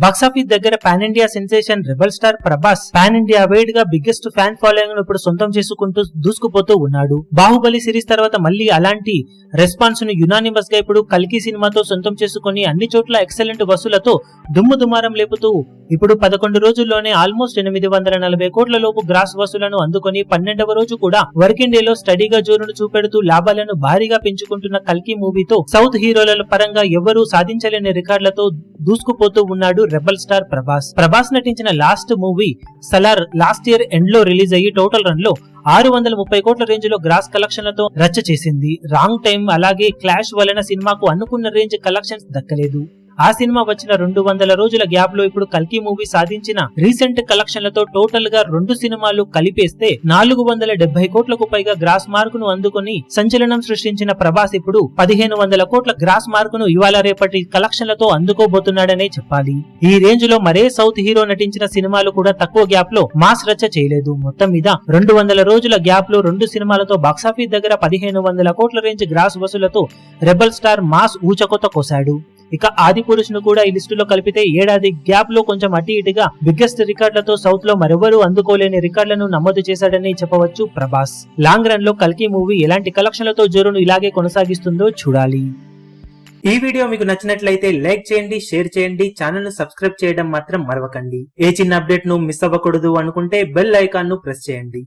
Box office దగ్గర pan India sensation rebel star Prabhas pan India wide గా biggest fan following ఇప్పుడు సొంతం చేసుకుంటూ దూసుకుపోతూ ఉన్నాడు. బాహుబలి సిరీస్ తర్వాత మళ్ళీ అలాంటి రెస్పాన్స్ ను యునానిమస్ గా ఇప్పుడు కల్కి సినిమాతో సొంతం చేసుకుని అన్ని చోట్ల ఎక్సలెంట్ వసూలతో దుమ్ము దుమారం లేపుతూ ఇప్పుడు 11 రోజుల్లోనే ఆల్మోస్ట్ 840 కోట్ల లోపు గ్రాస్ వసూలను అందుకొని 12వ రోజు కూడా వర్కింగ్ డే లో స్టడీగా జోరును చూపెడుతూ లాభాలను భారీగా పెంచుకుంటున్న కల్కి మూవీతో సౌత్ హీరోల పరంగా ఎవరూ సాధించలేని రికార్డులతో దూసుకుపోతూ ఉన్నాడు రెబల్ స్టార్ ప్రభాస్. ప్రభాస్ నటించిన last movie Salaar last year end లో రిలీజ్ అయ్యి టోటల్ రన్ లో 630 కోట్ల రేంజ్ లో గ్రాస్ కలెక్షన్లతో రచ్చ చేసింది. రాంగ్ టైం అలాగే క్లాష్ వలన సినిమాకు అనుకున్న రేంజ్ కలెక్షన్స్ దక్కలేదు. ఆ సినిమా వచ్చిన 200 రోజుల గ్యాప్ లో ఇప్పుడు కల్కి మూవీ సాధించిన రీసెంట్ కలెక్షన్లతో టోటల్ గా 2 సినిమాలు కలిపేస్తే 470 కోట్లకు పైగా గ్రాస్ మార్కును అందుకుని సంచలనం సృష్టించిన ప్రభాస్ ఇప్పుడు 1500 కోట్ల గ్రాస్ మార్కును ఇవాళ రేపటి కలెక్షన్లతో అందుకోబోతున్నాడనే చెప్పాలి. ఈ రేంజ్ లో మరే సౌత్ హీరో నటించిన సినిమాలు కూడా తక్కువ గ్యాప్ లో మాస్ రచ్చ చేయలేదు. మొత్తం మీద 200 రోజుల గ్యాప్ లో 2 సినిమాలతో బాక్సాఫీస్ దగ్గర 1500 కోట్ల రేంజ్ గ్రాస్ వసూలతో రెబల్ స్టార్ మాస్ ఊచకొత కోసాడు. ఇక ఆది పురుష్ ను కూడా ఈ లిస్టులో కలిపితే ఏడాది గ్యాప్ లో కొంచెం అటు ఇటుగా బిగ్గెస్ట్ రికార్డులతో సౌత్ లో మరెవరూ అందుకోలేని రికార్డులను నమోదు చేశాడని చెప్పవచ్చు ప్రభాస్. లాంగ్ రన్ లో కల్కి మూవీ ఎలాంటి కలెక్షన్లతో జోరును ఇలాగే కొనసాగిస్తుందో చూడాలి. ఈ వీడియో మీకు నచ్చినట్లయితే లైక్ చేయండి, షేర్ చేయండి, ఛానల్ ను సబ్స్క్రైబ్ చేయడం మాత్రం మరవకండి. ఏ చిన్న అప్డేట్ ను మిస్ అవ్వకూడదు అనుకుంటే బెల్ ఐకాన్ ను ప్రెస్ చేయండి.